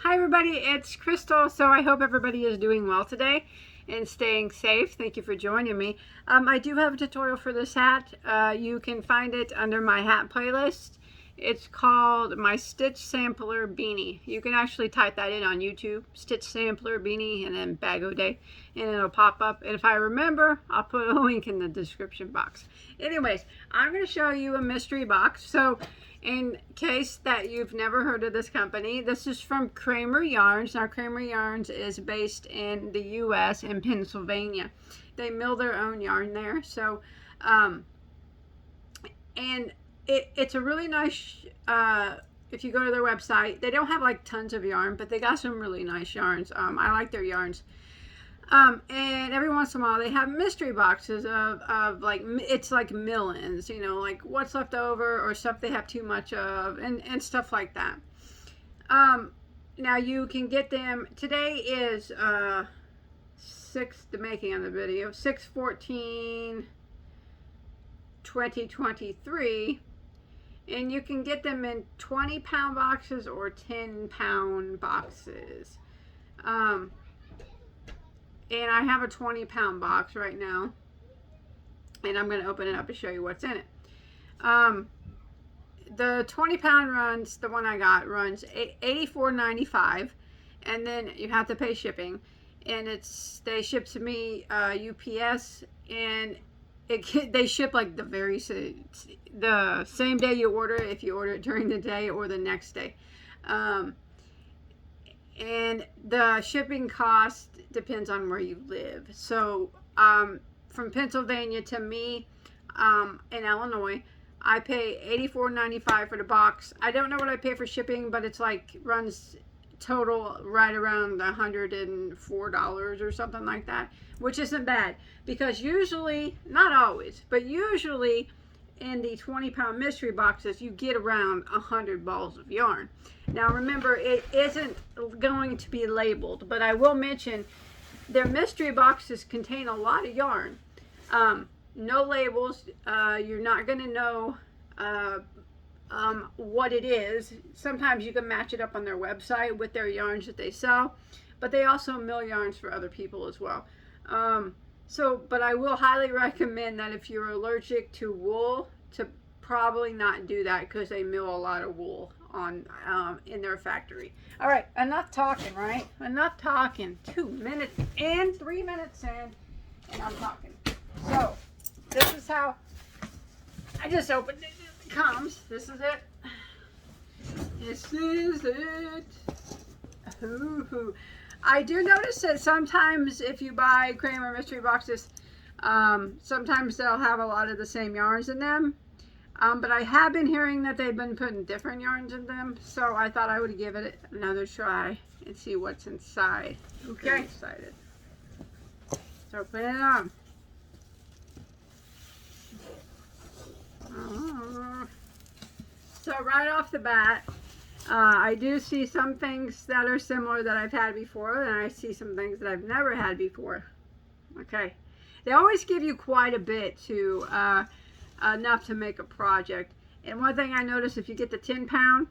Hi everybody, it's Crystal. So I hope everybody is doing well today and staying safe. Thank you for joining me. I do have a tutorial for this hat. You can find it under my hat playlist. It's called my Stitch Sampler Beanie. You can actually type that in on YouTube, Stitch Sampler Beanie, and then Bagoday, and it'll pop up. And if I remember, I'll put a link in the description box. Anyways, I'm going to show you a mystery box. So in case that you've never heard of this company, this is from Kramer Yarns. Now, Kramer Yarns is based in the U.S. in Pennsylvania. They mill their own yarn there. So, it's a really nice, if you go to their website, they don't have like tons of yarn, but they got some really nice yarns. I like their yarns. And every once in a while they have mystery boxes of like, it's like mill-ins, you know, like what's left over or stuff they have too much of and stuff like that. Now you can get them, today is, the making of the video, 6/14/2023, and you can get them in 20-pound boxes or 10-pound boxes. And I have a 20-pound box right now, and I'm going to open it up and show you what's in it. The 20-pound runs, the one I got runs $84.95, and then you have to pay shipping, and they ship to me UPS, and they ship like the same day you order it, if you order it during the day or the next day. And the shipping cost depends on where you live. So from Pennsylvania to me in Illinois, I pay $84.95 for the box. I don't know what I pay for shipping, but it's like runs total right around $104 or something like that, which isn't bad, because usually, not always, but usually in the 20-pound mystery boxes you get around 100 balls of yarn. Now remember, it isn't going to be labeled, but I will mention their mystery boxes contain a lot of yarn. No labels. You're not going to know what it is. Sometimes you can match it up on their website with their yarns that they sell, but they also mill yarns for other people as well. But I will highly recommend that if you're allergic to wool, to probably not do that, because they mill a lot of wool on in their factory. All right, enough talking, right? Enough talking. 2 minutes and 3 minutes in, and I'm talking. So this is how I just opened it. It comes. This is it. This is it. Ooh. I do notice that sometimes if you buy Kramer mystery boxes, sometimes they'll have a lot of the same yarns in them. But I have been hearing that they've been putting different yarns in them, so I thought I would give it another try and see what's inside. Okay. I'm excited. So put it on. So right off the bat, I do see some things that are similar that I've had before, and I see some things that I've never had before. Okay. They always give you quite a bit to enough to make a project. And one thing I noticed, if you get the 10-pound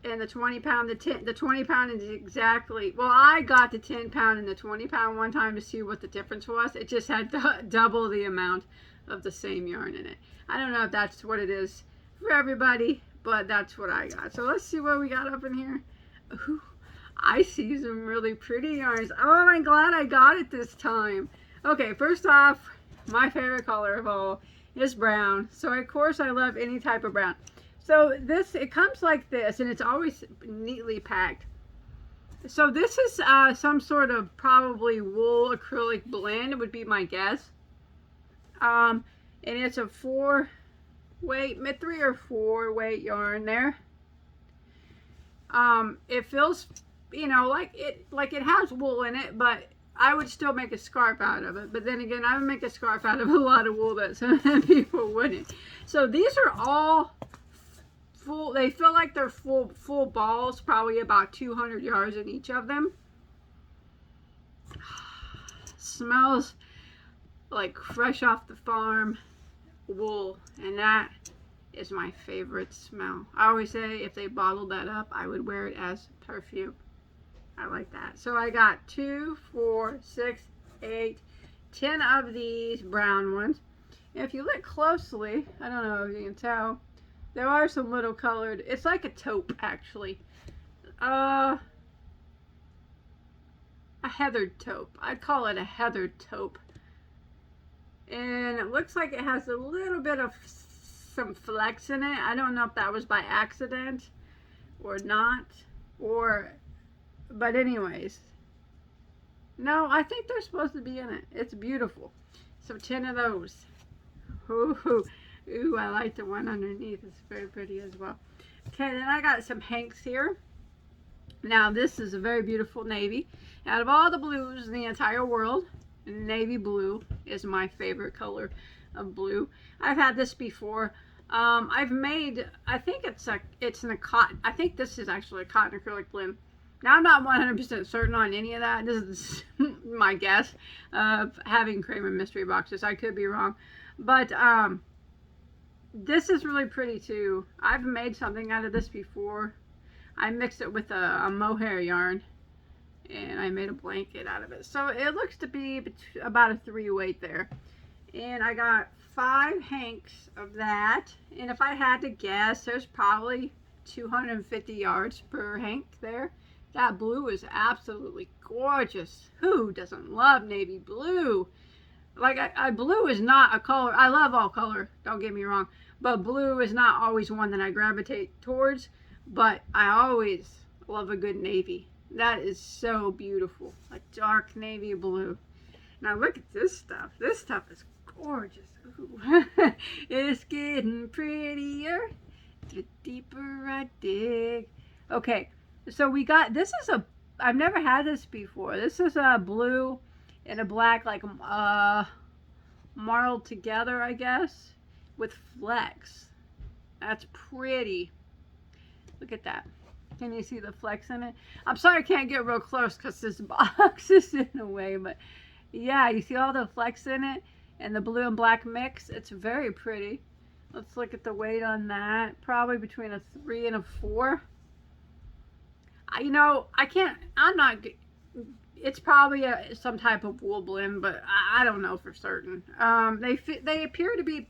and the 20-pound, the 20-pound is exactly, well, I got the 10-pound and the 20-pound one time to see what the difference was. It just had double the amount of the same yarn in it. I don't know if that's what it is for everybody, but that's what I got. So let's see what we got up in here. Ooh, I see some really pretty yarns. Oh, I'm glad I got it this time. Okay, first off, my favorite color of all is brown. So of course I love any type of brown. So it comes like this, and it's always neatly packed. So this is some sort of probably wool acrylic blend, would be my guess. And it's a 3 or 4 weight yarn there. It feels, you know, like it has wool in it, but I would still make a scarf out of it. But then again, I would make a scarf out of a lot of wool that some people wouldn't. So these are all full. They feel like they're full balls, probably about 200 yards in each of them. Smells like fresh off the farm wool, and that is my favorite smell. I always say if they bottled that up, I would wear it as perfume. I like that. So I got 2, 4, 6, 8, 10 of these brown ones. And if you look closely, I don't know if you can tell, there are some little colored, it's like a taupe actually. A heathered taupe. I'd call it a heathered taupe. And it looks like it has a little bit of some flecks in it. I don't know if that was by accident or not, but anyways, no, I think they're supposed to be in it. It's beautiful. So 10 of those. Ooh, ooh, I like the one underneath. It's very pretty as well. Okay, then I got some hanks here. Now this is a very beautiful navy. Out of all the blues in the entire world, navy blue is my favorite color of blue. I've had this before. I've made, I think it's in a cotton, I think this is actually a cotton acrylic blend. Now I'm not 100% certain on any of that. This is my guess of having Kramer mystery boxes. I could be wrong. But this is really pretty too. I've made something out of this before. I mixed it with a mohair yarn and I made a blanket out of it. So it looks to be about a 3 weight there. And I got 5 hanks of that. And if I had to guess, there's probably 250 yards per hank there. That blue is absolutely gorgeous. Who doesn't love navy blue? Like, blue is not a color. I love all color, don't get me wrong. But blue is not always one that I gravitate towards. But I always love a good navy. That is so beautiful. A dark navy blue. Now look at this stuff. This stuff is gorgeous. Ooh. It's getting prettier the deeper I dig. Okay, so we got, this is I've never had this before. This is a blue and a black, like marled together, I guess, with flecks. That's pretty. Look at that. Can you see the flecks in it? I'm sorry I can't get real close because this box is in the way, but yeah, you see all the flecks in it and the blue and black mix. It's very pretty. Let's look at the weight on that. Probably between a 3 and a 4. You know, it's probably some type of wool blend, but I don't know for certain. They appear to be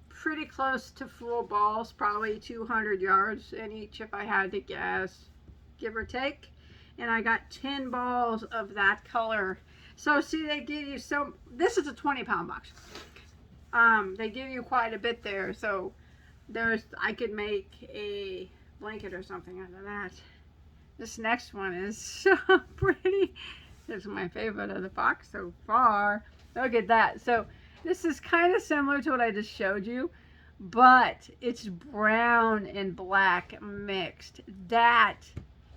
pretty close to full balls, probably 200 yards in each if I had to guess, give or take. And I got 10 balls of that color. So see, they give you some, this is a 20-pound box. They give you quite a bit there, so I could make a blanket or something out of that. This next one is so pretty. This is my favorite of the box so far. Look at that. So this is kind of similar to what I just showed you, but it's brown and black mixed. That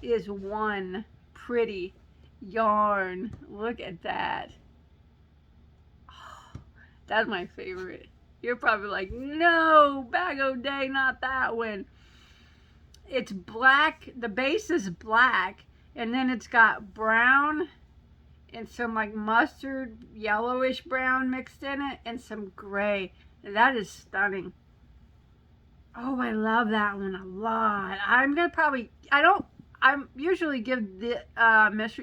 is one pretty yarn. Look at that. Oh, that's my favorite. You're probably like, no, Bagoday, not that one. It's black. The base is black, and then it's got brown and some like mustard yellowish brown mixed in it and some gray. That is stunning. Oh, I love that one a lot. I'm gonna probably, I usually give the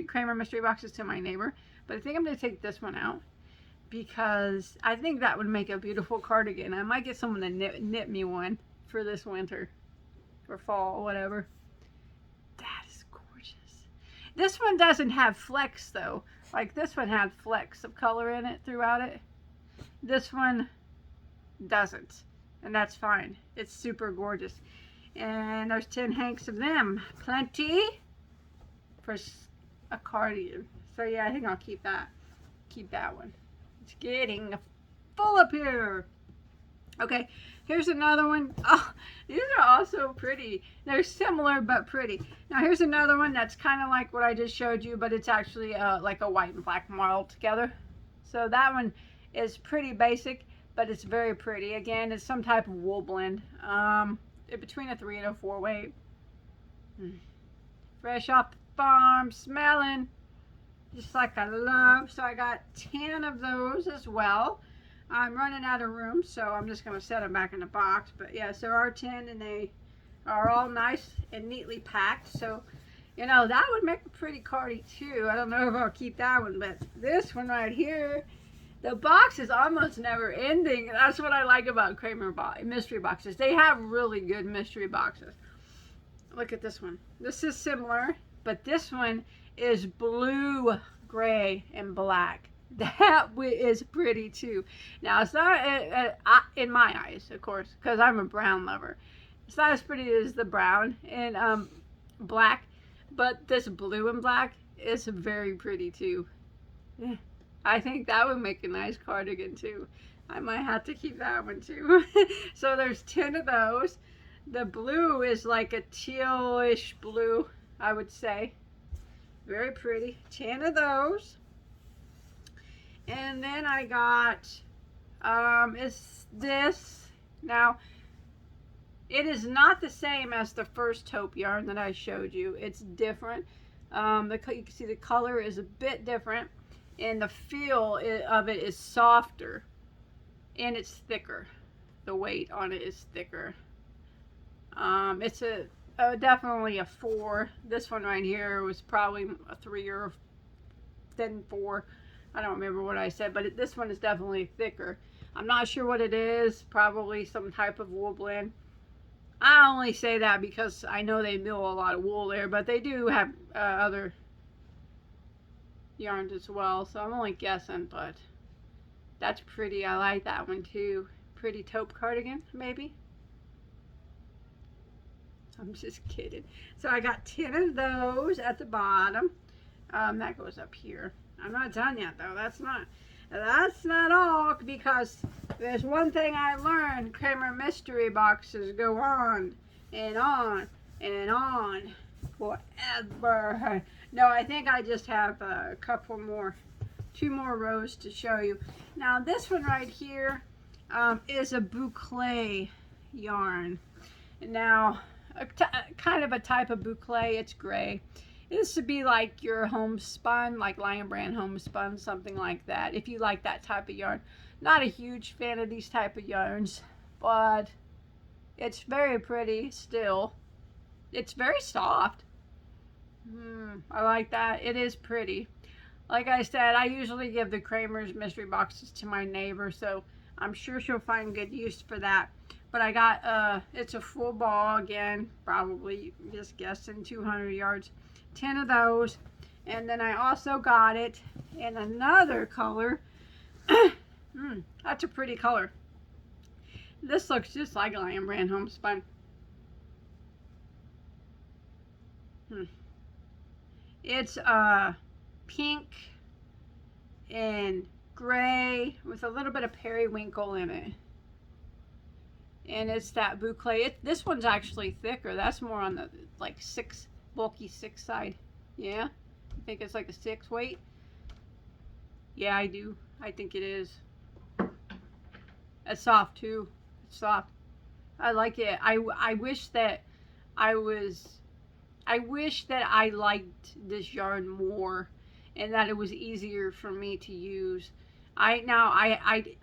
Kramer mystery boxes to my neighbor, but I think I'm gonna take this one out because I think that would make a beautiful cardigan. I might get someone to knit me one for this winter or fall, whatever. That is gorgeous. This one doesn't have flecks though. Like this one had flecks of color in it throughout it. This one doesn't, and that's fine. It's super gorgeous. And there's 10 hanks of them. Plenty for a cardigan. So yeah, I think I'll keep that. Keep that one. It's getting full up here. Okay, here's another one. Oh, these are also pretty. They're similar but pretty. Now here's another one that's kind of like what I just showed you, but it's actually like a white and black marl together. So that one is pretty basic, but it's very pretty. Again, it's some type of wool blend. Between a 3 and a 4 weight. Fresh off the farm, smelling just like I love. So I got 10 of those as well. I'm running out of room, so I'm just going to set them back in the box. But yeah, so there are 10, and they are all nice and neatly packed. So You know, that would make a pretty cardi too. I don't know if I'll keep that one, but this one right here, the box is almost never ending. That's what I like about Kramer mystery boxes. They have really good mystery boxes. Look at this one. This is similar, but this one is blue, gray, and black. That is pretty too. Now, it's not, in my eyes, of course, because I'm a brown lover. It's not as pretty as the brown and black, but this blue and black is very pretty too. Yeah. I think that would make a nice cardigan too. I might have to keep that one too. So there's 10 of those. The blue is like a tealish blue, I would say. Very pretty. 10 of those. And then I got, is this. Now, it is not the same as the first taupe yarn that I showed you. It's different. You can see the color is a bit different. And the feel of it is softer. And it's thicker. The weight on it is thicker. It's definitely a 4. This one right here was probably a 3 or then 4. I don't remember what I said, but this one is definitely thicker. I'm not sure what it is. Probably some type of wool blend. I only say that because I know they mill a lot of wool there, but they do have other yarns as well, so I'm only guessing, but that's pretty. I like that one too. Pretty taupe cardigan, maybe. I'm just kidding. So I got 10 of those at the bottom. That goes up here. I'm not done yet though. That's not all, because there's one thing I learned. Kramer mystery boxes go on and on and on forever. No, I think I just have a couple more, 2 more rows to show you. Now this one right here is a Boucle yarn. Now, kind of a type of Boucle. It's gray. This would be like your homespun, like Lion Brand homespun, something like that, if you like that type of yarn. Not a huge fan of these type of yarns, but it's very pretty still. It's very soft. I like that. It is pretty. Like I said, I usually give the Kramer's mystery boxes to my neighbor, so I'm sure she'll find good use for that. But I got, it's a full ball again, probably, just guessing, 200 yards. 10 of those. And then I also got it in another color. That's a pretty color. This looks just like Lion Brand homespun. It's pink and gray with a little bit of periwinkle in it. And it's that Boucle. This one's actually thicker. That's more on the like 6, bulky 6 side. Yeah, I think it's like a 6 weight. Yeah, I do. I think it is. It's soft too. It's soft. I like it. I wish that I liked this yarn more, and that it was easier for me to use. I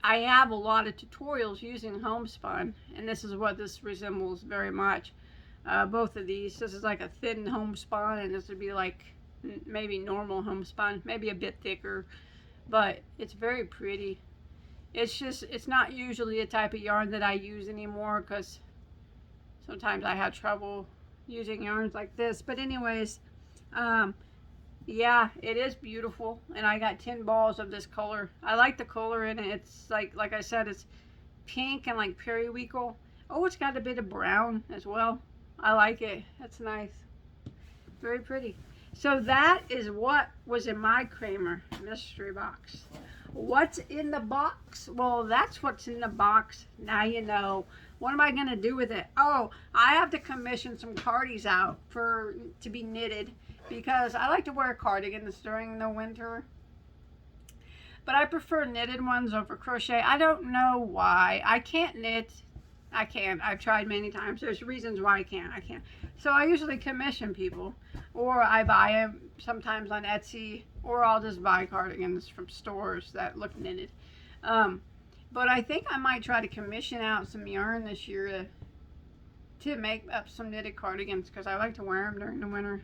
have a lot of tutorials using homespun, and this is what this resembles very much. Both of these. This is like a thin homespun, and this would be like maybe normal homespun, maybe a bit thicker, but it's very pretty. It's just, it's not usually a type of yarn that I use anymore, because sometimes I have trouble using yarns like this. But anyways, yeah, it is beautiful, and I got 10 balls of this color. I like the color in it. It's like I said, it's pink and like periwinkle. Oh, it's got a bit of brown as well. I like it. That's nice. Very pretty. So that is what was in my Kramer mystery box. What's in the box? Well, that's what's in the box. Now you know. What am I going to do with it? Oh, I have to commission some cardis out to be knitted, because I like to wear cardigans during the winter. But I prefer knitted ones over crochet. I don't know why. I can't knit. I can't. I've tried many times. There's reasons why I can't. So I usually commission people, or I buy them sometimes on Etsy, or I'll just buy cardigans from stores that look knitted. But I think I might try to commission out some yarn this year to make up some knitted cardigans, because I like to wear them during the winter.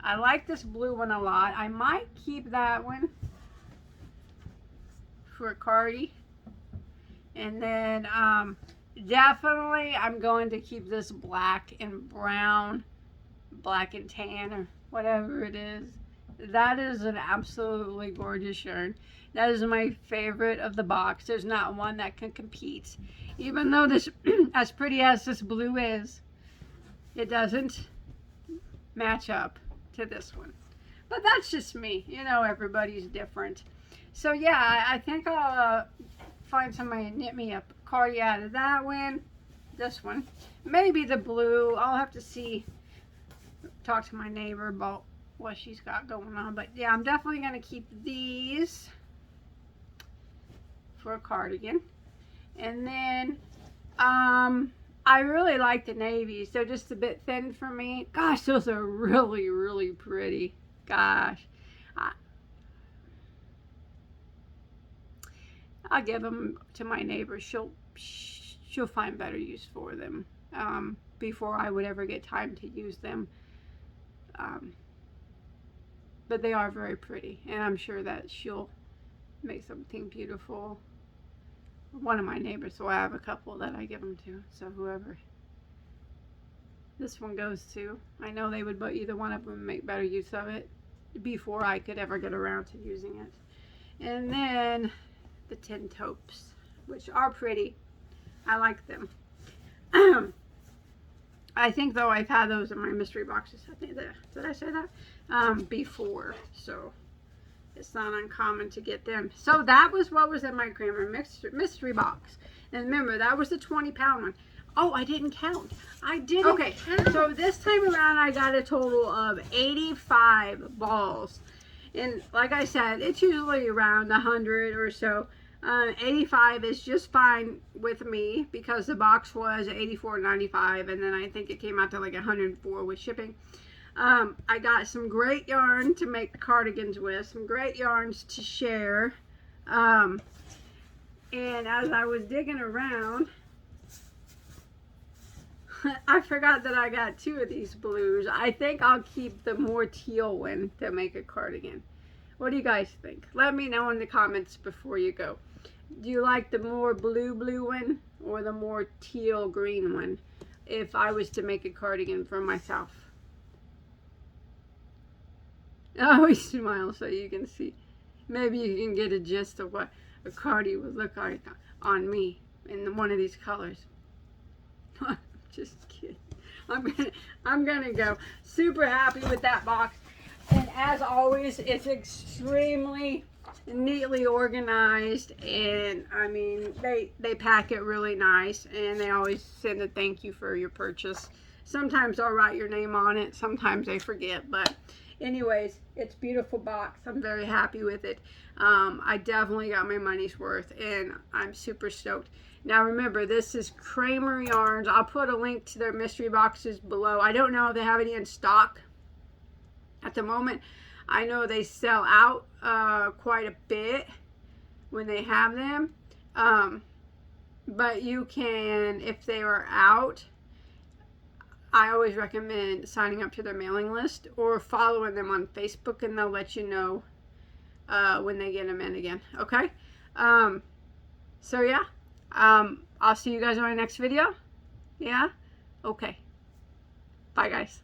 I like this blue one a lot. I might keep that one for a cardie. And then definitely I'm going to keep this black and brown, black and tan, or whatever it is. That is an absolutely gorgeous yarn. That is my favorite of the box. There's not one that can compete. Even though this, as pretty as this blue is, it doesn't match up to this one. But that's just me. You know, everybody's different. So yeah, I think I'll find somebody to knit me a cardie out of that one. This one. Maybe the blue. I'll have to see. Talk to my neighbor about what she's got going on. But yeah, I'm definitely going to keep these for a cardigan. And then I really like the navies. They're just a bit thin for me. Gosh, those are really, really pretty. Gosh. I'll give them to my neighbor. She'll find better use for them before I would ever get time to use them. But they are very pretty, and I'm sure that she'll make something beautiful. One of my neighbors, so I have a couple that I give them to. So whoever this one goes to, I know they would, but either one of them make better use of it before I could ever get around to using it. And then the tin taupes, which are pretty. I like them. I think though I've had those in my mystery boxes. I think that, did I say that? Before, so it's not uncommon to get them. So that was what was in my grammar mystery box. And remember, that was the 20-pound one. Oh, I didn't count. I didn't count. So this time around, I got a total of 85 balls. And like I said, it's usually around 100 or so. 85 is just fine with me because the box was $84.95, and then I think it came out to like 104 with shipping. I got some great yarn to make the cardigans with, some great yarns to share. And as I was digging around, I forgot that I got 2 of these blues. I think I'll keep the more teal one to make a cardigan. What do you guys think? Let me know in the comments before you go. Do you like the more blue one or the more teal green one if I was to make a cardigan for myself? I always smile so you can see. Maybe you can get a gist of what a cardie would look like on me in one of these colors. Just kidding. I'm gonna go. Super happy with that box. And as always, it's extremely neatly organized, and I mean they pack it really nice, and they always send a thank you for your purchase. Sometimes I'll write your name on it, sometimes I forget, but anyways, it's a beautiful box. I'm very happy with it. I definitely got my money's worth, and I'm super stoked. Now remember, this is Kramer Yarns. I'll put a link to their mystery boxes below. I don't know if they have any in stock at the moment. I know they sell out quite a bit when they have them. But you can, if they are out, I always recommend signing up to their mailing list or following them on Facebook, and they'll let you know when they get them in again. Okay? So yeah, I'll see you guys on my next video. Yeah? Okay. Bye guys.